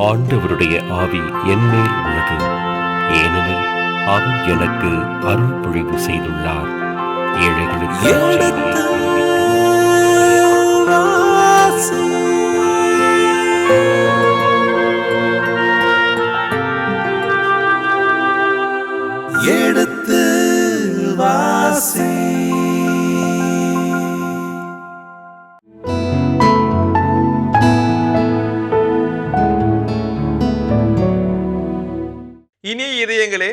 ஆண்டவருடைய ஆவி என்மேல் உள்ளது, ஏனெனில் அவர் எனக்கு அருள் பொழிவு செய்துள்ளார். ஏழைகளுக்கு எடுத்து வாசி. எடுத்து வாசி. இனிய இதயங்களே,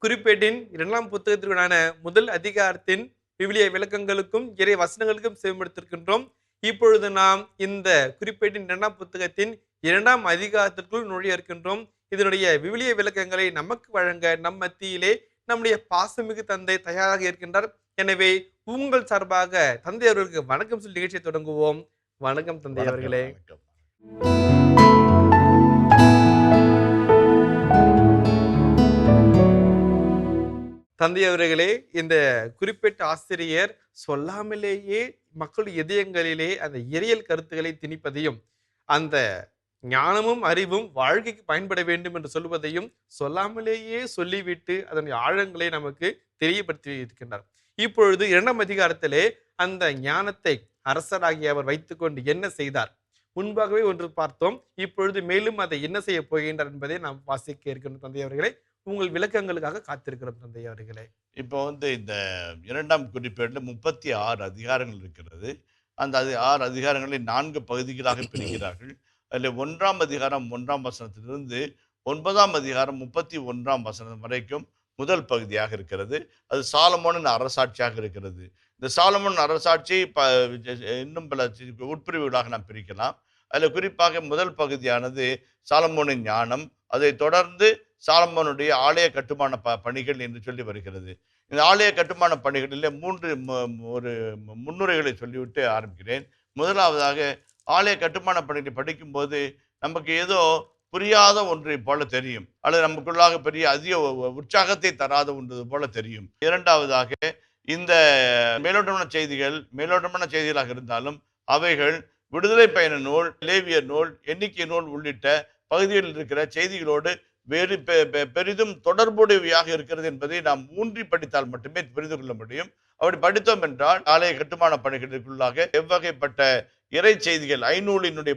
குறிப்பேட்டின் 2ஆம் புத்தகத்திற்கான முதல் அதிகாரத்தின் விவிலிய விளக்கங்களுக்கும் இறை வசனங்களுக்கும் செவிமடுத்திருக்கின்றோம். இப்பொழுது நாம் இந்த குறிப்பேட்டின் 2ஆம் புத்தகத்தின் 2ஆம் அதிகாரத்திற்குள் நுழைய இருக்கின்றோம். இதனுடைய விவிலிய விளக்கங்களை நமக்கு வழங்க நம் மத்தியிலே நம்முடைய பாசமிகு தந்தை தயாராக இருக்கின்றார். எனவே உங்கள் சார்பாக தந்தை அவர்களுக்கு வணக்கம் சொல்லி நிகழ்ச்சியை தொடங்குவோம். வணக்கம் தந்தை அவர்களே. தந்தை அவர்களே, இந்த குறிப்பிட்ட ஆசிரியர் சொல்லாமலேயே மக்கள் இதயங்களிலே அந்த இறையியல் கருத்துக்களை திணிப்பதையும், அந்த ஞானமும் அறிவும் வாழ்க்கைக்கு பயன்பட வேண்டும் என்று சொல்வதையும் சொல்லாமலேயே சொல்லிவிட்டு அதனுடைய ஆழங்களை நமக்கு தெரியப்படுத்தி இருக்கின்றார். இப்பொழுது 2ஆம் அதிகாரத்திலே அந்த ஞானத்தை அரசராகிய அவர் வைத்துக்கொண்டு என்ன செய்தார்? முன்பாகவே ஒன்று பார்த்தோம். இப்பொழுது மேலும் அதை என்ன செய்ய போகின்றார் என்பதை நாம் வாசிக்க இருக்கின்றோம். தந்தை அவர்களே, உங்கள் விளக்கங்களுக்காக காத்திருக்கிறோம் தந்தை அவர்களே. இப்போ இந்த 2ஆம் குறிப்பேட்டில் 36 அதிகாரங்கள் இருக்கிறது. அந்த 6 அதிகாரங்களை 4 பகுதிகளாக பிரிக்கிறார்கள். அதில் 1ஆம் அதிகாரம் 1ஆம் வசனத்திலிருந்து 9ஆம் அதிகாரம் 31ஆம் வசனம் வரைக்கும் முதல் பகுதியாக இருக்கிறது. அது சாலமோனின் அரசாட்சியாக இருக்கிறது. இந்த சாலமோன் அரசாட்சி இன்னும் பல உட்பிரிவுகளாக நாம் பிரிக்கலாம். அதில் குறிப்பாக முதல் பகுதியானது சாலமோனின் ஞானம், அதை தொடர்ந்து சாலமோனுடைய ஆலய கட்டுமான பணிகள் என்று சொல்லி வருகிறது. இந்த ஆலய கட்டுமான பணிகளில் 3 ஒரு முன்னுரைகளை சொல்லிவிட்டு ஆரம்பிக்கிறேன். முதலாவதாக, ஆலய கட்டுமான பணிகளை படிக்கும்போது நமக்கு ஏதோ புரியாத ஒன்றை போல தெரியும், அல்லது நமக்குள்ளாக பெரிய அதிக உற்சாகத்தை தராத ஒன்று போல தெரியும். இரண்டாவதாக, இந்த மேலோட்டமான செய்திகளாக இருந்தாலும் அவைகள் விடுதலை பயண நூல், லேவியர் நூல், எண்ணிக்கை நூல் உள்ளிட்ட பகுதிகளில் இருக்கிற செய்திகளோடு வேறு பெரிதும் தொடர்புடையவையாக இருக்கிறது என்பதை நாம் ஊன்றி படித்தால் மட்டுமே புரிந்து கொள்ள முடியும். அப்படி படித்தோம் என்றால் ஆலய கட்டுமான பணிகளுக்குள்ளாக எவ்வகைப்பட்ட இறை செய்திகள், ஐநூலினுடைய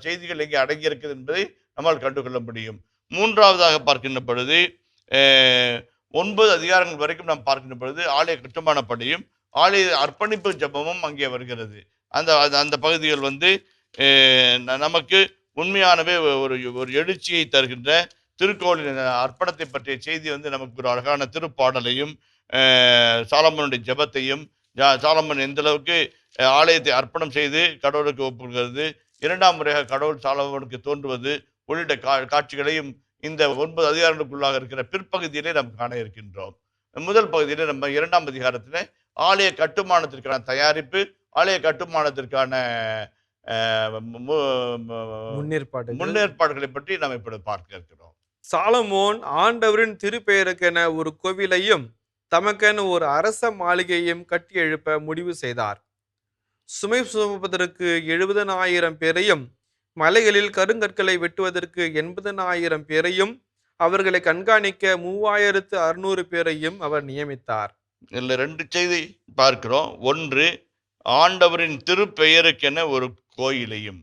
செய்திகள் எங்கே அடங்கியிருக்கிறது என்பதை நம்மால் கண்டுகொள்ள முடியும். மூன்றாவதாக பார்க்கின்ற பொழுது 9 அதிகாரங்கள் வரைக்கும் நாம் பார்க்கின்ற பொழுது ஆலய கட்டுமான பணியும் ஆலய அர்ப்பணிப்பு ஜபமும் அங்கே வருகிறது. அந்த பகுதிகள் நமக்கு உண்மையானவே ஒரு எழுச்சியை தருகின்ற திருக்கோயிலின் அர்ப்பணத்தை பற்றிய செய்தி நமக்கு ஒரு அழகான திருப்பாடலையும் சாலமோனுடைய ஜெபத்தையும், சாலமோன் எந்த அளவுக்கு ஆலயத்தை அர்ப்பணம் செய்து கடவுளுக்கு ஒப்புகிறது, 2ஆம் முறையாக கடவுள் சாலமோனுக்கு தோன்றுவது உள்ளிட்ட காட்சிகளையும் இந்த 9 அதிகாரங்களுக்குள்ளாக இருக்கிற பிற்பகுதியிலே நாம் காண இருக்கின்றோம். முதல் பகுதியிலே நம்ம 2ஆம் அதிகாரத்தில் ஆலய கட்டுமானத்திற்கான தயாரிப்பு, ஆலய கட்டுமானத்திற்கான முன்னேற்பாடுகளை பற்றி நாம் இப்பொழுது பார்க்க இருக்கிறோம். சாலமோன் ஆண்டவரின் திருப்பெயருக்கென ஒரு கோவிலையும் தமக்கென ஒரு அரச மாளிகையும் கட்டி எழுப்ப முடிவு செய்தார். சுமை சுமப்பதற்கு 70,000 பேரையும், மலைகளில் கருங்கற்களை வெட்டுவதற்கு 80,000 பேரையும், அவர்களை கண்காணிக்க 3,600 பேரையும் அவர் நியமித்தார். இதில் 2 செய்தி பார்க்கிறோம். ஒன்று, ஆண்டவரின் திருப்பெயருக்கென ஒரு கோயிலையும்,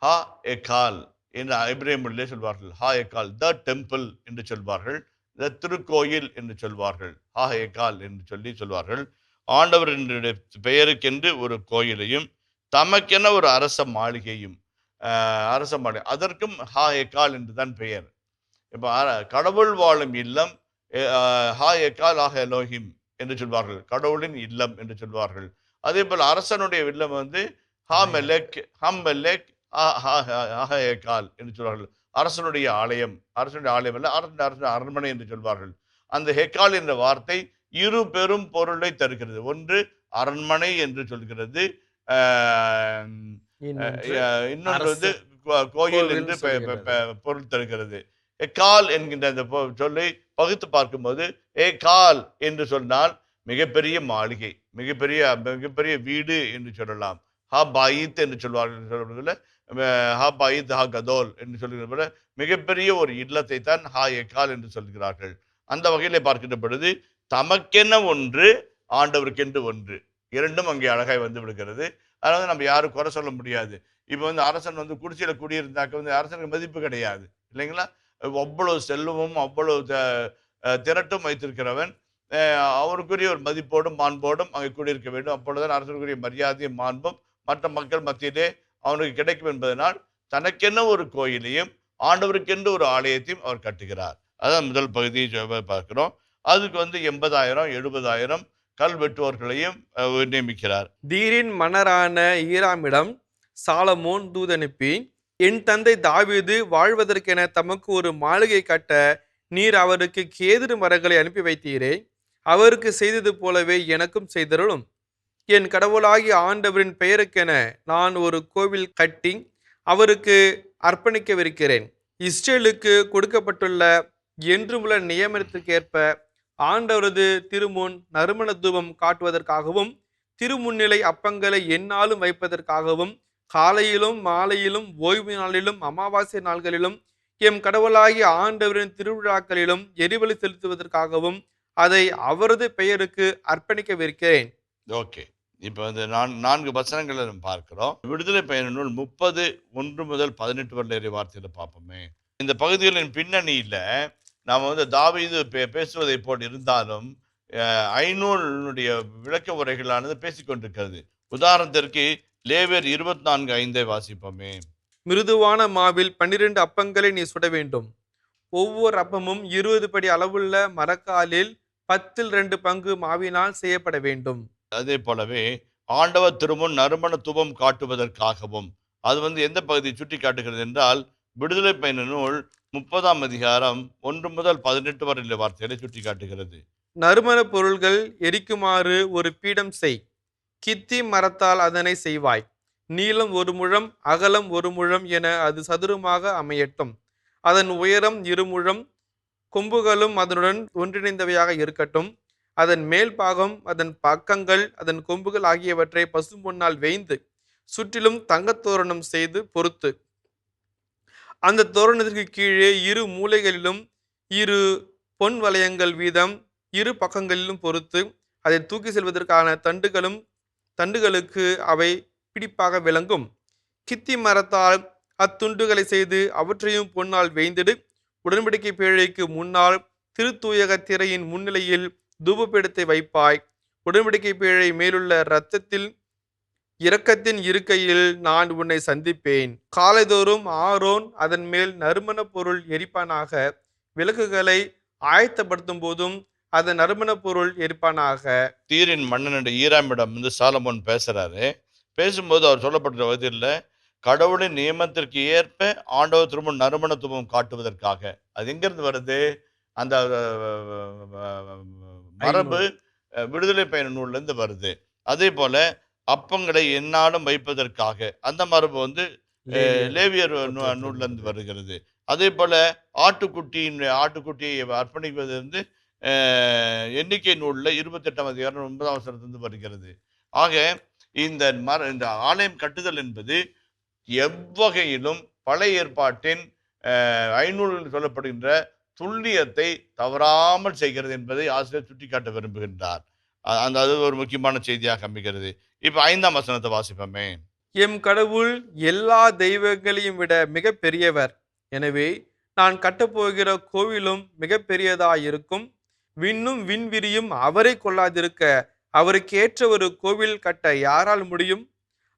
ஹா எகால் என்று எபிரேய மொழியிலே சொல்வார்கள். ஹா எகால், த டெம்பிள் என்று சொல்வார்கள், த திருக்கோயில் என்று சொல்வார்கள், ஹா எகால் என்று சொல்வார்கள். ஆண்டவரின் பெயருக்கென்று ஒரு கோயிலையும் தமக்கென ஒரு அரச மாளிகையும், அதற்கும் ஹா எகால் என்று தான் பெயர். இப்போ கடவுள் வாழும் இல்லம் ஹா எகால் ஆஹ் எலோஹிம் என்று சொல்வார்கள், கடவுளின் இல்லம் என்று சொல்வார்கள். அதே போல் அரசனுடைய இல்லம் ஹாமெலெக் ஆஹ் என்று சொல்வார்கள். அரசனுடைய ஆலயம் அல்ல, அரசனுடைய அரண்மனை என்று சொல்வார்கள். அந்த ஹெக்கால் என்ற வார்த்தை 2 பெரும் பொருளை தருகிறது. ஒன்று அரண்மனை என்று சொல்கிறது, இன்னொன்று கோயில் என்று பொருள் தருகிறது. எக்கால் என்கின்ற அந்த சொல்லை பகுத்து பார்க்கும்போது, கால் என்று சொன்னால் மிகப்பெரிய மாளிகை, மிகப்பெரிய வீடு என்று சொல்லலாம். பாயித் என்று சொல்வார்கள். ஹா பைத் ஹா கதோல் என்று சொல்லுகிற மிகப்பெரிய ஒரு இல்லத்தை தான் ஹா எக்கால் என்று சொல்கிறார்கள். அந்த வகையிலே பார்க்கின்ற பொழுது தமக்கென ஒன்று, ஆண்டவருக்கென்று ஒன்று, இரண்டும் அங்கே அழகாய் வந்து விடுகிறது. அதனால நம்ம யாரும் குறை சொல்ல முடியாது. இப்போ வந்து அரசன் வந்து குடிசையில குடியிருந்தாக்க வந்து அரசனுக்கு மதிப்பு கிடையாது இல்லைங்களா? அவ்வளவு செல்வமும் அவ்வளவு திரட்டும் வைத்திருக்கிறவன் அவருக்குரிய ஒரு மதிப்போடும் மாண்போடும் அங்கே குடியிருக்க வேண்டும். அப்பொழுதுதான் அரசனுக்குரிய மரியாதையும் மாண்பும் மற்ற மக்கள் மத்தியிலே அவனுக்கு கிடைக்கும் என்பதனால் தனக்கென்ன ஒரு கோயிலையும் ஆண்டவருக்கென்று ஒரு ஆலயத்தையும் அவர் கட்டுகிறார். அதான் முதல் பகுதியை பார்க்கிறோம். அதுக்கு வந்து 80,000 70,000 கல் வெட்டுவோர்களையும் நியமிக்கிறார். தீரின் மன்னரான ஈராமிடம் சாலமோன் தூதனுப்பி, என் தந்தை தாவீது வாழ்வதற்கென தமக்கு ஒரு மாளிகை கட்ட நீர் அவருக்கு கேதுரு மரங்களை அனுப்பி வைத்தீரே, அவருக்கு செய்தது போலவே எனக்கும் செய்தருளும். என் கடவுளாகிய ஆண்டவரின் பெயருக்கென நான் ஒரு கோவில் கட்டி அவருக்கு அர்ப்பணிக்கவிருக்கிறேன். இஸ்ரேலுக்கு கொடுக்கப்பட்டுள்ள என்றுமுள்ள நியமனத்திற்கேற்ப ஆண்டவரது திருமுன் நறுமண தூபம் காட்டுவதற்காகவும் திருமுன்னிலை அப்பங்களை எந்நாளும் வைப்பதற்காகவும் காலையிலும் மாலையிலும் ஓய்வு நாளிலும் அமாவாசை நாள்களிலும் எம் கடவுளாகிய ஆண்டவரின் திருவிழாக்களிலும் எரிபலி செலுத்துவதற்காகவும் அதை அவரது பெயருக்கு அர்ப்பணிக்கவிருக்கிறேன். ஓகே, இப்போ வந்து 4 வசனங்களை நம்ம பார்க்கிறோம். விடுதலை பயண நூல் 30:1 முதல் 18 வரல வார்த்தையில பார்ப்போமே. இந்த பகுதிகளின் பின்னணியில நாம் வந்து தாவீது பேசுவதை போல் இருந்தாலும் ஐநூலுடைய விளக்க உரைகளானது பேசிக்கொண்டிருக்கிறது. உதாரணத்திற்கு லேவியர் 24:5 வாசிப்போமே. மிருதுவான மாவில் 12 அப்பங்களை நீ சுட வேண்டும். ஒவ்வொரு அப்பமும் 20 படி அளவுள்ள மரக்காலில் 10 பங்கு மாவினால் செய்யப்பட வேண்டும். அதே போலவே ஆண்டவர் திருமுன் நறுமண தூபம் காட்டுவதற்காகவும், அது வந்து எந்த பகுதியை சுட்டி காட்டுகிறது என்றால் விடுதலை பயண நூல் 30ஆம் அதிகாரம் 1 முதல் 18 வரை வார்த்தைகளை சுட்டி காட்டுகிறது. நறுமண பொருள்கள் எரிக்குமாறு ஒரு பீடம் செய். கித்தி மரத்தால் அதனை செய்வாய். நீளம் 1 முழம் அகலம் 1 முழம் என அது சதுரமாக அமையட்டும். அதன் உயரம் 2 முழம். கொம்புகளும் அதனுடன் ஒன்றிணைந்தவையாக இருக்கட்டும். அதன் மேல் பாகம், அதன் பக்கங்கள், அதன் கொம்புகள் ஆகியவற்றை பசும்பொன்னால் வேய்ந்து சுற்றிலும் தங்கத்தோரணம் செய்து பொறுத்து, அந்த தோரணத்திற்கு கீழே 2 மூலைகளிலும் 2 பொன் வளையங்கள் வீதம் 2 பக்கங்களிலும் பொறுத்து, அதை தூக்கி செல்வதற்கான தண்டுகளுக்கு அவை பிடிப்பாக விளங்கும். கித்தி மரத்தால் அத்துண்டுகளை செய்து அவற்றையும் பொன்னால் வேய்ந்திடு. உடன்படிக்கை பேழைக்கு முன்னால் திருத்தூயக திரையின் முன்னிலையில் தூபபீடத்தை வைப்பாய். உடன்படிக்கை பேழை மேலுள்ள இரக்கத்தின் இருக்கையில் நான் உன்னை சந்திப்பேன். காலைதோறும் ஆரோன் அதன் மேல் நறுமண பொருள் எரிப்பானாக. விளக்குகளை ஆயத்தப்படுத்தும் போதும் அதன் நறுமண பொருள் எரிப்பானாக. தீரின் மன்னனுடைய ஈராமிடம் வந்து சாலமோன் பேசுறாரு. பேசும்போது அவர் சொல்லப்பட்ட வகையில் கடவுளின் நியமத்திற்கு ஏற்ப ஆண்டவர் திரும்ப நறுமண தூபம் காட்டுவதற்காக. அது எங்கிருந்து வருது? அந்த மரபு விடுதலை பயண நூல்ல இருந்து வருது. அதே போல அப்பங்களை எந்நாளும் வைப்பதற்காக அந்த மரபு வந்து லேவியர் நூல்ல இருந்து வருகிறது. அதே போல ஆட்டுக்குட்டியை அர்ப்பணிப்பது வந்து எண்ணிக்கை நூல்ல 28ஆம் அதிகாரம் 9ஆம் வசனத்திலிருந்து வருகிறது. ஆக இந்த ஆலயம் கட்டுதல் என்பது எவ்வகையிலும் பழைய ஏற்பாட்டின் ஐநூலில் சொல்லப்படுகின்ற துல்லியத்தை தவறாமல் செய்கிறது என்பதை ஆசிரியர் சுட்டிக்காட்ட விரும்புகின்றார். அது ஒரு முக்கியமான செய்தியாக அமைகிறது. இப்ப 5ஆம் வசனத்தை வாசிப்போமே. எம் கடவுள் எல்லா தெய்வங்களையும் விட மிக பெரியவர். எனவே நான் கட்டப்போகிற கோவிலும் மிக பெரியதாயிருக்கும். விண்ணும் விண்விரியும் அவரை கொள்ளாதிருக்க அவருக்கேற்ற ஒரு கோவில் கட்ட யாரால் முடியும்?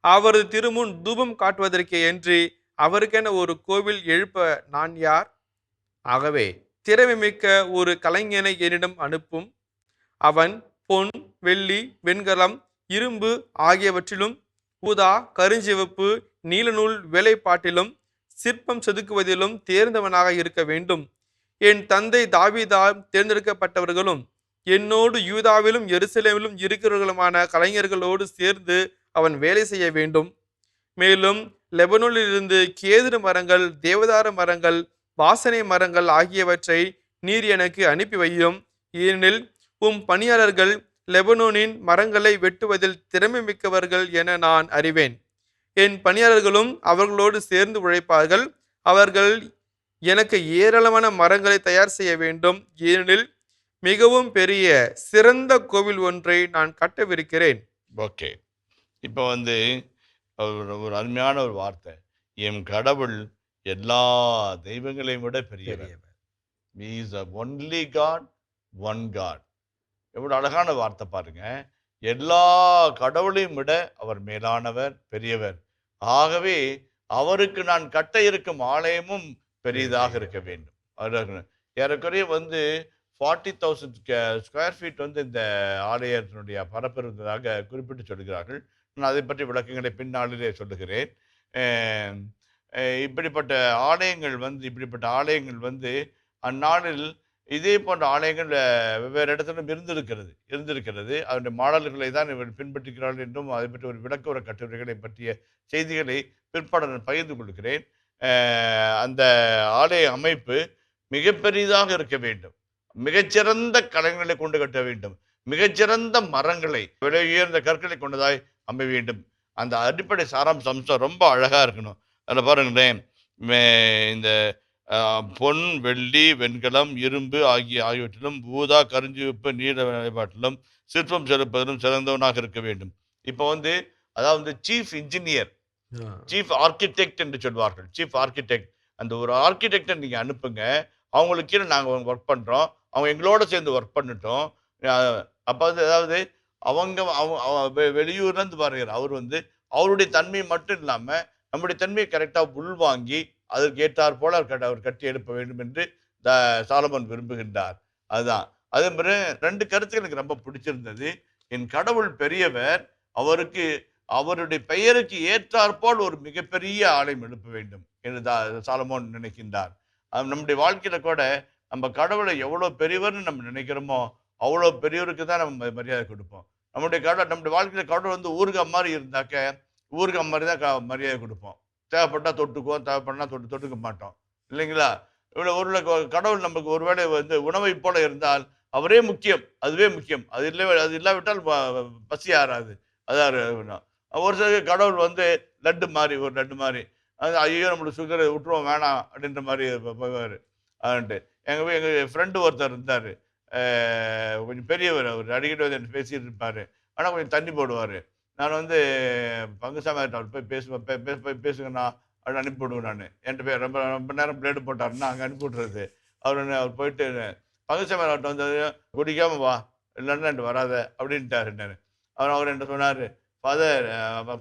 அவரது திருமுன் தூபம் காட்டுவதற்கே என்று அவருக்கென ஒரு கோவில் எழுப்ப நான் யார்? ஆகவே திறமைமிக்க ஒரு கலைஞனை என்னிடம் அனுப்பும். அவன் பொன், வெள்ளி, வெண்கலம், இரும்பு ஆகியவற்றிலும் ஊதா, கருஞ்சிவப்பு, நீலநூல் வேலைப்பாட்டிலும் சிற்பம் செதுக்குவதிலும் தேர்ந்தவனாக இருக்க வேண்டும். என் தந்தை தாவீதால் தேர்ந்தெடுக்கப்பட்டவர்களும் என்னோடு யூதாவிலும் எருசலேமிலும் இருக்கிறவர்களுமான கலைஞர்களோடு சேர்ந்து அவன் வேலை செய்ய வேண்டும். மேலும் லெபனோனிலிருந்து கேதுரு மரங்கள், தேவதார மரங்கள், வாசனை மரங்கள் ஆகியவற்றை நீர் எனக்கு அனுப்பி வையும். ஏனெனில் உம் பணியாளர்கள் லெபனோனின் மரங்களை வெட்டுவதில் திறமை மிக்கவர்கள் என நான் அறிவேன். என் பணியாளர்களும் அவர்களோடு சேர்ந்து உழைப்பார்கள். அவர்கள் எனக்கு ஏராளமான மரங்களை தயார் செய்ய வேண்டும், ஏனெனில் மிகவும் பெரிய சிறந்த கோவில் ஒன்றை நான் கட்டவிருக்கிறேன். ஓகே. இப்போ ஒரு அருமையான ஒரு வார்த்தை. என் கடவுள் எல்லா தெய்வங்களையும் விட பெரியவர். He is the only God, one God. எவ்வளவு அழகான வார்த்தை பாருங்க. எல்லா கடவுளையும் விட அவர் மேலானவர், பெரியவர். ஆகவே அவருக்கு நான் கட்ட இருக்கும் ஆலயமும் பெரியதாக இருக்க வேண்டும். ஏறக்குறைய 40,000 ஸ்கொயர் ஃபீட் இந்த ஆலயத்தினுடைய பரப்பு இருந்ததாக குறிப்பிட்டு சொல்கிறார்கள். நான் அதை பற்றி விளக்கங்களை பின்னாளிலே சொல்லுகிறேன். இப்படிப்பட்ட ஆலயங்கள் அந்நாளில் இதே போன்ற ஆலயங்கள் வெவ்வேறு இடத்திலும் இருந்திருக்கிறது. அதனுடைய மாடல்களை தான் இவர் பின்பற்றுகிறார்கள் என்றும் அதை பற்றி ஒரு விளக்க ஒரு கட்டுரைகளை பற்றிய செய்திகளை பிற்பாடு நான் பகிர்ந்து கொள்கிறேன். அந்த ஆலய அமைப்பு மிகப்பெரிதாக இருக்க வேண்டும். மிகச்சிறந்த கலைஞர்களை கொண்டு கட்ட வேண்டும். மிகச்சிறந்த மரங்களை, விலை உயர்ந்த கற்களை கொண்டதாய் அமைய வேண்டும். அந்த அடிப்படை சாராம்சம் ரொம்ப அழகா இருக்கணும். அதில் பாருங்களேன், இந்த பொன், வெள்ளி, வெண்கலம், இரும்பு ஆகியவற்றிலும் ஊதா, கருஞ்சிவப்பு, நீல வழிபாட்டிலும் சிற்பம் செலுப்பதிலும் சிறந்தவனாக இருக்க வேண்டும். இப்போ அதாவது சீஃப் இன்ஜினியர், சீஃப் ஆர்கிடெக்ட் என்று சொல்வார்கள். சீஃப் ஆர்கிடெக்ட், அந்த ஒரு ஆர்கிடெக்டை நீங்கள் அனுப்புங்க. அவங்களுக்கு கீழே நாங்கள் ஒர்க் பண்ணுறோம், அவங்க எங்களோட சேர்ந்து ஒர்க் பண்ணிட்டோம். அப்போ அதாவது வெளியூர்லேருந்து வருகிறார். அவர் அவருடைய தன்மை மட்டும் இல்லாமல் நம்முடைய தன்மையை கரெக்டாக உள்வாங்கி அதற்கு ஏற்றார் போல அவர் கட்டி எழுப்ப வேண்டும் என்று சாலமோன் விரும்புகின்றார். அதுதான். அதே மாதிரி 2 கருத்துக்கள் எனக்கு ரொம்ப பிடிச்சிருந்தது. என் கடவுள் பெரியவர், அவருடைய பெயருக்கு ஏற்றாற்போல் ஒரு மிகப்பெரிய ஆலயம் எழுப்ப வேண்டும் என்று சாலமோன் நினைக்கின்றார். நம்முடைய வாழ்க்கையில கூட நம்ம கடவுளை எவ்வளோ பெரியவர்னு நம்ம நினைக்கிறோமோ அவ்வளோ பெரியவருக்கு தான் நம்ம மரியாதை கொடுப்போம். நம்முடைய வாழ்க்கையில கடவுள் ஊறுகாய் மாதிரி இருந்தாக்க ஊறுகாய் மாதிரி தான் மரியாதை கொடுப்போம். தேவைப்பட்டா தொட்டுக்குவோம், தேவைப்பட்டா தொட்டுக்க மாட்டோம், இல்லைங்களா? ஒரு கடவுள் நமக்கு ஒருவேளை உணவை போல இருந்தால் அவரே முக்கியம், அதுவே முக்கியம். அது இல்லாவிட்டால் பசி ஆறாது. அதான் ஒரு சில கடவுள் லட்டு மாதிரி ஐயோ நம்மளுக்கு சுகர் விட்டுருவோம் வேணாம் அப்படின்ற மாதிரி போவார். அப்படின்ட்டு எங்கள் ஃப்ரெண்டு ஒருத்தர் இருந்தார், கொஞ்சம் பெரியவர். அவர் அடிக்கடி என்ன பேசிட்டு இருப்பார், ஆனால் கொஞ்சம் தண்ணி போடுவார். நான் பங்குசாமி அவர் போய் பேசுங்கண்ணா அப்படின்னு அனுப்பி விடுவேன். நான் என்கிட்ட ரொம்ப ரொம்ப நேரம் பிளேடு போட்டாருன்னா அங்கே அனுப்பி விட்றது. அவர் போயிட்டு பங்குசாமி அவர்கிட்ட குடிக்காம வா, இல்லைன்னா என்கிட்ட வராத அப்படின்ட்டாரு. அவர் என்கிட்ட சொன்னார், ஃபாதர்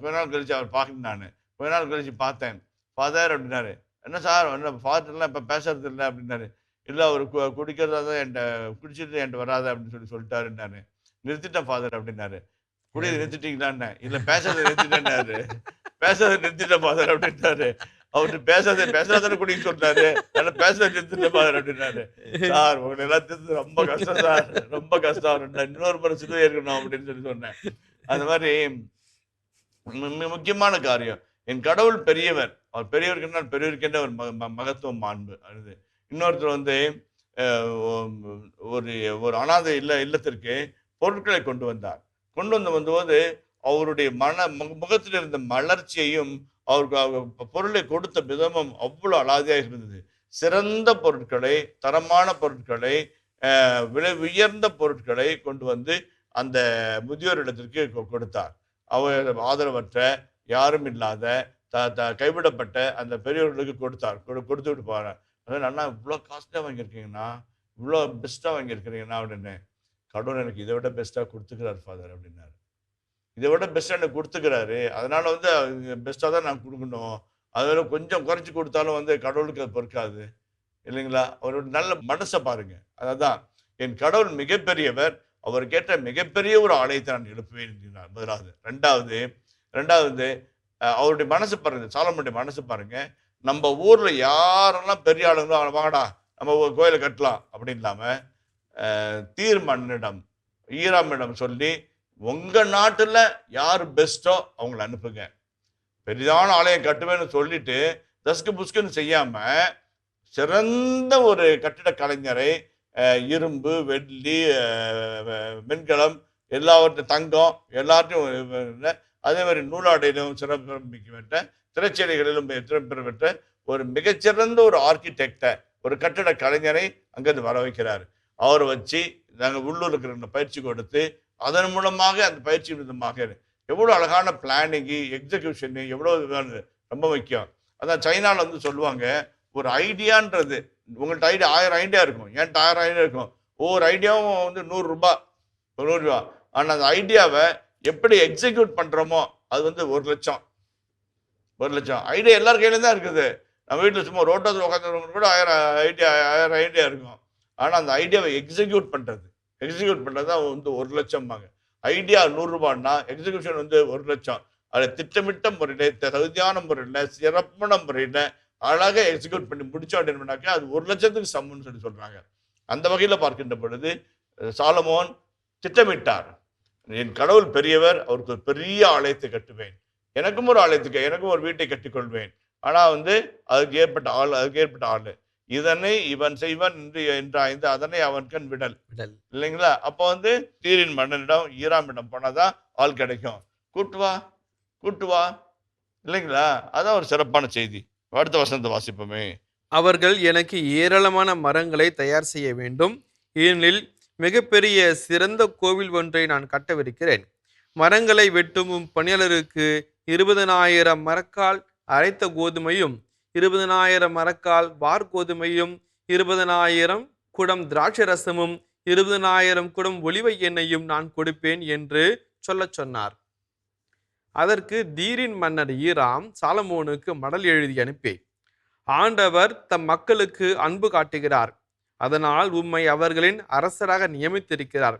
கொஞ்ச நாள் கழிச்சு அவர் பார்க்கணும். நான் கொஞ்ச நாள் கழிச்சு பார்த்தேன். ஃபாதர் அப்படின்னாரு. என்ன சார் ஃபாதர்லாம் இப்போ பேசுறது இல்லை அப்படின்னாரு. இல்லை அவர் குடிக்கிறதா தான் என்கிட்ட குடிச்சிட்டு என்கிட்ட வராத அப்படின்னு சொல்லிட்டாருன்னாரு. நிறுத்திட்டேன் ஃபாதர் அப்படின்னாரு. குடியை நிறுத்திட்டீங்களான்னு. இல்லை பேசுறதை நிறுத்திட்டேன்னாரு. பேசுறதை நிறுத்திட்டேன் ஃபாதர் அப்படின்ட்டாரு. அவரு பேசாத குடிக்க சொல்றாரு, அதனால பேசுறதை நிறுத்திட்டேன் ஃபாதர் அப்படின்னாரு. சார் உங்களை எல்லாத்தையும் ரொம்ப கஷ்டம் சார், ரொம்ப கஷ்டம், இன்னொரு முறை சிலுவை இருக்கணும் அப்படின்னு சொன்னேன். அந்த மாதிரி முக்கியமான காரியம். என் கடவுள் பெரியவர், அவர் பெரியவருக்கென்ற ஒரு மகத்துவம் மாண்பு. அது இன்னொருத்தர் ஒரு அனாதை இல்லத்திற்கு பொருட்களை கொண்டு வந்தபோது அவருடைய முகத்தில் இருந்த மலர்ச்சியையும் அவருக்கு பொருளை கொடுத்த விதமும் அவ்வளவு அலாதியாக இருந்தது. சிறந்த பொருட்களை, தரமான பொருட்களை, விலை உயர்ந்த பொருட்களை கொண்டு அந்த முதியோரிடத்திற்கு கொடுத்தார். அவர் ஆதரவற்ற, யாரும் இல்லாத, கைவிடப்பட்ட அந்த பெரியவர்களுக்கு கொடுத்து விட்டு போறார். அண்ணா இவ்வளோ காஸ்ட்லியாக வாங்கியிருக்கீங்கண்ணா, இவ்வளோ பெஸ்ட்டாக வாங்கியிருக்கிறீங்கண்ணா அப்படின்னு. கடவுள் எனக்கு இதை விட பெஸ்ட்டாக கொடுத்துக்கிறார் ஃபாதர் அப்படின்னாரு. இதை விட பெஸ்ட்டாக எனக்கு கொடுத்துக்கிறாரு, அதனால பெஸ்ட்டாக தான் நான் கொடுக்கணும். அதில் கொஞ்சம் குறைச்சி கொடுத்தாலும் கடவுளுக்கு அது பொறுக்காது, இல்லைங்களா? அவரோட நல்ல மனசை பாருங்க. அதான் என் கடவுள் மிகப்பெரியவர், அவர் கேட்ட மிகப்பெரிய ஒரு ஆலயத்தை நான் எழுப்புவேன் என்கிறார். முதலாவது. ரெண்டாவது அவருடைய மனசு பாருங்க, சாலமோனுடைய மனசு பாருங்க. நம்ம ஊர்ல யாரெல்லாம் பெரிய ஆளுங்களோ வாங்கடா நம்ம கோயிலை கட்டலாம் அப்படின்னு இல்லாம தீர் மன்னிடம், ஈராமிடம் சொல்லி உங்க நாட்டுல யாரு பெஸ்டோ அவங்களை அனுப்புங்க, பெரிதான ஆலயம் கட்டுவேன்னு சொல்லிட்டு தஸ்கு புஸ்குன்னு செய்யாம சிறந்த ஒரு கட்டிட கலைஞரை, இரும்பு, வெள்ளி, வெண்கலம், எல்லாவற்றையும் தங்கம் எல்லாத்தையும் அதே மாதிரி நூலாடையிலும் சிறப்பு பெற்ற, திரைச்சேலைகளிலும் சிறப்பு பெற்ற ஒரு மிகச்சிறந்த ஒரு ஆர்கிடெக்டை, ஒரு கட்டட கலைஞரை அங்கிருந்து வர வைக்கிறார். அவரை வச்சு நாங்கள் உள்ளூர் இருக்கிற பயிற்சி கொடுத்து, அதன் மூலமாக அந்த பயிற்சி விதமாக எவ்வளோ அழகான பிளானிங்கு, எக்ஸிக்யூஷனு எவ்வளோ ரொம்ப முக்கியம். அதான் சைனாவில் வந்து சொல்லுவாங்க, ஒரு ஐடியான்றது உங்கள்கிட்ட 1000 ஐடியா இருக்கும், என்கிட்ட 1000 ஐடியா இருக்கும். ஒவ்வொரு ஐடியாவும் வந்து ₹100, ₹100. ஆனால் அந்த ஐடியாவை எப்படி எக்ஸிக்யூட் பண்ணுறோமோ அது வந்து 1,00,000. 1,00,000 ஐடியா எல்லார் கையிலும் தான் இருக்குது. நம்ம வீட்டில் சும்மா ரோட்டத்தில் உட்காந்துருக்கவங்க கூட 1000 ஐடியா இருக்கும். ஆனால் அந்த ஐடியாவை எக்ஸிக்யூட் பண்ணுறது தான் வந்து 1,00,000. ஐடியா ₹100ன்னா எக்ஸிக்யூஷன் வந்து 1,00,000. அதை திட்டமிட்ட முறையில், தகுதியான முறையில், சிறப்பான முறையில் அழகாக எக்ஸிக்யூட் பண்ணி முடிச்சோம் அப்படின்னாக்கா அது 1,00,000க்கு சமம்னு சொல்றாங்க. அந்த வகையில் பார்க்கின்ற பொழுது சாலமோன் திட்டமிட்டார். என் கடவுள் பெரியவர், அவருக்கு ஒரு பெரிய ஆலயத்தை கட்டுவேன், எனக்கும் ஒரு வீட்டை கட்டிக்கொள்வேன். ஆனால் வந்து அதுக்கு ஏற்பட்ட ஆள் இதனை இவன் செய்வன் என்று அதனை அவன் கண் விடல் இல்லைங்களா? அப்போ வந்து தீரின் மன்னனிடம் ஈராமிடம் போனாதான் ஆள் கிடைக்கும். கூட்டு வா இல்லைங்களா? அதான் ஒரு சிறப்பான செய்தி. அடுத்த வசனத்தை வாசிப்போமே. அவர்கள் எனக்கு ஏராளமான மரங்களை தயார் செய்ய வேண்டும், ஏனெனில் மிகப்பெரிய சிறந்த கோவில் ஒன்றை நான் கட்டவிருக்கிறேன். மரங்களை வெட்டும் பணியாளருக்கு 20,000 மரக்கால் அரைத்த கோதுமையும், 20,000 மரக்கால் வார் கோதுமையும், 20,000 குடம் திராட்சை ரசமும், 20,000 குடம் ஒலிவ எண்ணெயும் நான் கொடுப்பேன் என்று சொன்னார். அதற்கு தீரின் மன்னர் ஈராம் சாலமோனுக்கு மடல் எழுதி அனுப்பி, ஆண்டவர் தம் மக்களுக்கு அன்பு காட்டுகிறார், அதனால் உம்மை அவர்களின் அரசராக நியமித்திருக்கிறார்.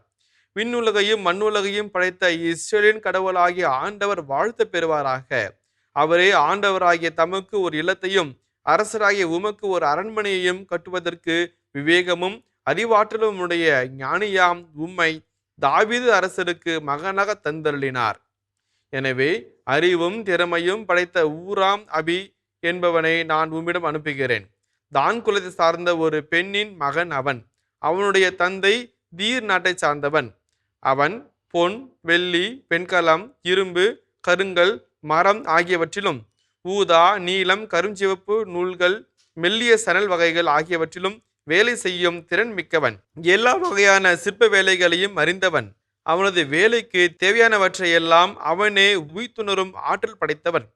விண்ணுலகையும் மண்ணுலகையும் படைத்த இஸ்ரேலின் கடவுளாகிய ஆண்டவர் வாழ்த்து பெறுவாராக. அவரே ஆண்டவராகிய தமக்கு ஒரு இல்லத்தையும் அரசராகிய உமக்கு ஒரு அரண்மனையையும் கட்டுவதற்கு விவேகமும் அறிவாற்றலும் உடைய ஞானியாம் உம்மை தாவீது அரசருக்கு மகனாக தந்தருளினார். எனவே அறிவும் திறமையும் படைத்த ஊராம் அபி என்பவனை நான் உம்மிடம் அனுப்புகிறேன். தான் குலத்தை சார்ந்த ஒரு பெண்ணின் மகன் அவன். அவனுடைய தந்தை தீர் நாட்டை சார்ந்தவன். அவன் பொன், வெள்ளி, வெண்கலம், இரும்பு, கருங்கல், மரம் ஆகியவற்றிலும், ஊதா, நீலம், கருஞ்சிவப்பு நூல்கள், மெல்லிய சணல் வகைகள் ஆகியவற்றிலும் வேலை செய்யும் திறன் மிக்கவன். எல்லா வகையான சிற்ப வேலைகளையும் அறிந்தவன். அவனது வேலைக்கு தேவையானவற்றையெல்லாம் அவனே உய்த்துணரும் ஆற்றல் படைத்தவன்.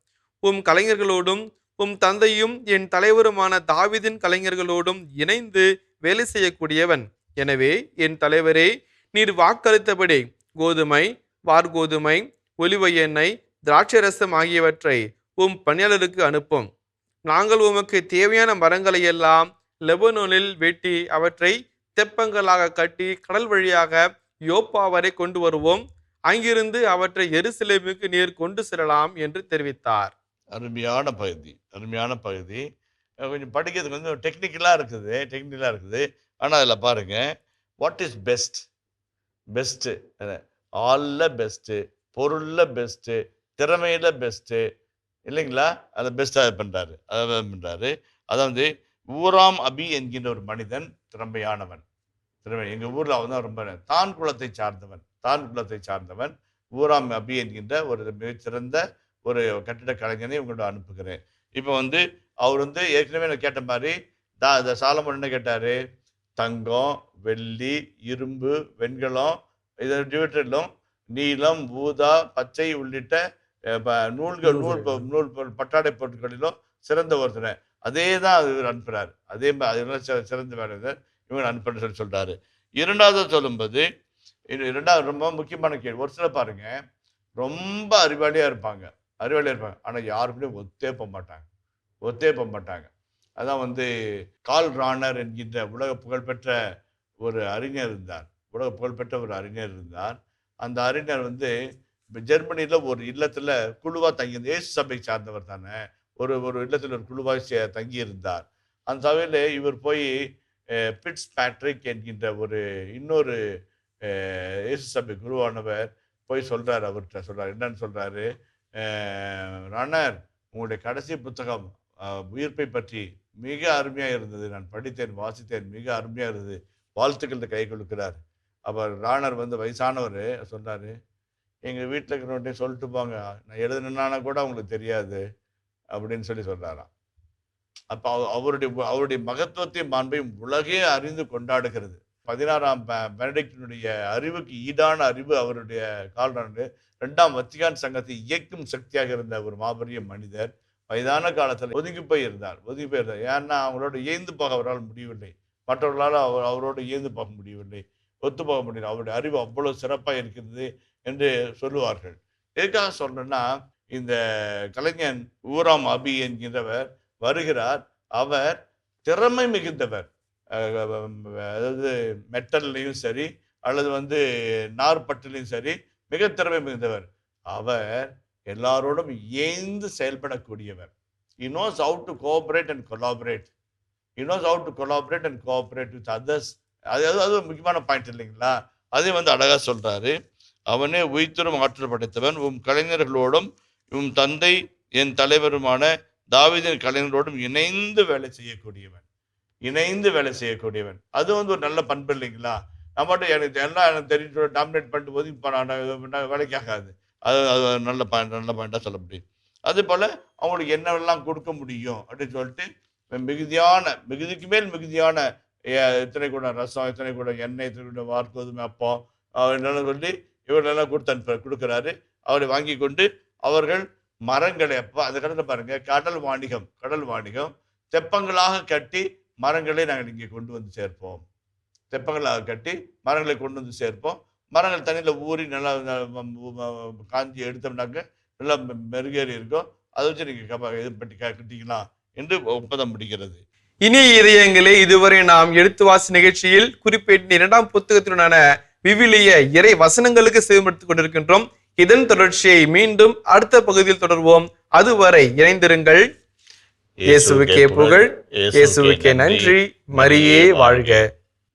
உம் கலைஞர்களோடும் உம் தந்தையும் என் தலைவருமான தாவீதின் கலைஞர்களோடும் இணைந்து வேலை செய்யக்கூடியவன். எனவே என் தலைவரே, நீர் வாக்களித்தபடி கோதுமை, வார்கோதுமை, ஒலிவ எண்ணெய், திராட்சை ரசம் ஆகியவற்றை உம் பணியாளருக்கு அனுப்பும். நாங்கள் உமக்கு தேவையான மரங்களை எல்லாம் லெபனோனில் வெட்டி அவற்றை தெப்பங்களாக கட்டி கடல் வழியாக யோப்பா வரை கொண்டு வருவோம். அங்கிருந்து அவற்றை எருசலேமுக்கு நீர் கொண்டு செல்லலாம் என்று தெரிவித்தார். அருமையான பகுதி. கொஞ்சம் படிக்கிறதுக்கு வந்து டெக்னிக்கலாக இருக்குது. ஆனால் அதில் பாருங்க, வாட் இஸ் பெஸ்ட்டு, ஆளில் பெஸ்ட்டு, பொருளில் பெஸ்ட்டு, திறமையில் பெஸ்ட்டு இல்லைங்களா? அதை பெஸ்ட்டாக பண்ணுறாரு. அதை வந்து ஊராம் அபி என்கின்ற ஒரு மனிதன் திறமையானவன். எங்கள் ஊரில் அவன் தான் ரொம்ப தான் குலத்தை சார்ந்தவன் ஊராம் அபி என்கின்ற ஒரு மிகச்சிறந்த ஒரு கட்டிட கலைஞனை உங்களோட அனுப்புகிறேன். இப்போ வந்து அவர் வந்து ஏற்கனவே நான் கேட்ட மாதிரி சாலமோன் என்ன கேட்டார்? தங்கம், வெள்ளி, இரும்பு, வெண்கலம், இதிலும் நீலம், ஊதா, பச்சை உள்ளிட்ட நூல் பட்டாடை பொருட்களிலும் சிறந்த ஒருத்தனை அதே தான் இவர் அனுப்புகிறார். அதே மாதிரி சிறந்த வேலை இவங்க அனுப்புன்னு சொல்றாரு. இரண்டாவது சொல்லும்போது ரொம்ப முக்கியமான கேள்வி. ஒரு சில பாருங்க, ரொம்ப அறிவாளியா இருப்பாங்க, ஆனால் யாருக்குமே ஒத்தே போக மாட்டாங்க. அதான் வந்து கார்ல் ரானர் என்கின்ற உலக புகழ்பெற்ற ஒரு அறிஞர் இருந்தார். அந்த அறிஞர் வந்து ஜெர்மனியில் ஒரு இல்லத்தில் குழுவாக தங்கி, இயேசு சபை சார்ந்தவர் தானே, ஒரு இல்லத்தில் ஒரு குழுவாக தங்கி இருந்தார். அந்த சபையில் இவர் போய் பிட்ஸ் பேட்ரிக் என்கின்ற இன்னொரு இயேசு சபை குருவானவர் போய் சொல்றாரு. அவர்கிட்ட சொல்றாரு, என்னன்னு சொல்றாரு? ரானர், உங்களுடைய கடைசி புத்தகம் உயிர்ப்பை பற்றி மிக அருமையா இருந்தது, நான் படித்தேன், வாசித்தேன், மிக அருமையா இருந்தது, வாழ்த்துக்கள் கை கொடுக்கிறார். அவர் ராணர் வந்து வயசானவர் சொல்றாரு, எங்கள் வீட்டில் இருக்கிறவன்ட்டே சொல்லிட்டு போங்க, நான் எழுதுனானா கூட அவங்களுக்கு தெரியாது அப்படின்னு சொல்கிறாராம். அப்போ அவருடைய மகத்துவத்தையும் மாண்பையும் உலகே அறிந்து கொண்டாடுகிறது. 16ஆம் பெனடிக்டினுடைய அறிவுக்கு ஈடான அறிவு அவருடைய கால்நடை. 2ஆம் வத்திக்கான் சங்கத்தை இயக்கும் சக்தியாக இருந்த ஒரு மாபெரும் மனிதர் வயதான காலத்தில் ஒதுங்கி போயிருந்தார். ஏன்னா அவங்களோட இயந்து போக அவரால் முடியவில்லை, மற்றவர்களால் அவரோடு இயந்து போக முடியவில்லை, ஒத்து போக முடியல. அவருடைய அறிவு அவ்வளவு சிறப்பாக இருக்கிறது என்று சொல்லுவார்கள். எதுக்காக சொல்றேன்னா, இந்த கலைஞன் ஊராம் அபி என்கின்றவர் வருகிறார். அவர் திறமை மிகுந்தவர். அதாவது மெட்டல்லையும் சரி அல்லது நார்பட்டிலையும் சரி மிக திறமை மிகுந்தவர். அவர் எல்லாரோடும் ஏந்து செயல்படக்கூடியவர். He knows how to cooperate and collaborate. He knows how to collaborate and cooperate with others. அது முக்கியமான பாயிண்ட் இல்லைங்களா? அதே அழகா சொல்றாரு. அவனே உயிர்த்தரும் ஆற்றல் படைத்தவன், கலைஞர்களோடும் தந்தை என் தலைவருமான தாவீதின் கலைஞரோடும் இணைந்து வேலை செய்யக்கூடியவன். அது ஒரு நல்ல பண்பு இல்லைங்களா? நம்மகிட்ட எனக்கு தெரிஞ்சு டாமினேட் பண்ணிட்டு போது இப்போ வேலைக்கு ஆகாது. அது நல்ல பாயிண்டா சொல்ல முடியும். அதே போல அவங்களுக்கு என்னெல்லாம் கொடுக்க முடியும் அப்படின்னு சொல்லிட்டு மிகுதிக்கு மேல் மிகுதியான இத்தனை கூட ரசம், இத்தனை கூட எண்ணெய், இத்தனை கூட வார்கோதுமை அப்பம் என்னென்ன சொல்லி இவர்களெல்லாம் கொடுக்குறாரு. அவரை வாங்கி கொண்டு அவர்கள் மரங்களை அந்த கடலை பாருங்க, கடல் வாணிகம் தெப்பங்களாக கட்டி மரங்களை நாங்கள் இங்கே கொண்டு வந்து சேர்ப்போம். தெப்பங்களாக கட்டி மரங்களை கொண்டு வந்து சேர்ப்போம். மரங்கள் தண்ணியில் ஊறி நல்லா காஞ்சி எடுத்தோம்னாக்க நல்லா மெருகேறி இருக்கும். அதை வச்சு நீங்கள் இது பண்ணி கட்டிக்கலாம் என்று ஒப்பந்தம் முடிகிறது. இனிய இதயங்களே, இதுவரை நாம் எழுத்துவாசி நிகழ்ச்சியில் குறிப்பிட்ட 2ஆம் புத்தகத்தினுடான விவிலிய இறை வசனங்களுக்கு செவிமடுத்துக் கொண்டிருக்கின்றோம். இதன் தொடர்ச்சியை மீண்டும் அடுத்த பகுதியில் தொடர்வோம். அதுவரை இணைந்திருங்கள். இயேசுவுக்கே புகழ், இயேசுவுக்கே நன்றி, மரியே வாழ்க.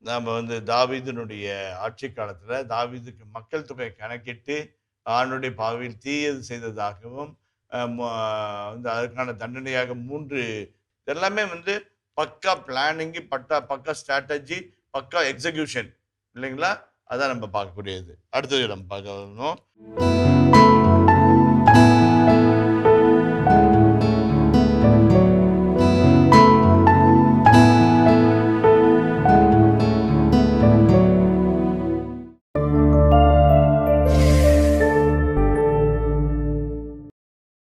நாம் தாவீதினுடைய ஆட்சி காலத்துல தாவீதுக்கு மக்கள் தொகை கணக்கிட்டு ஆணுடைய பாவியில் தீயது செய்ததாகவும் அதற்கான தண்டனையாக 3 எல்லாமே பக்கா பிளானிங்கு, பக்கா ஸ்ட்ராட்டஜி, பக்கா எக்ஸிகியூஷன் இல்லைங்களா? அதான் நம்ம பார்க்கக்கூடியது. அடுத்தது நம்ம பார்க்கணும்.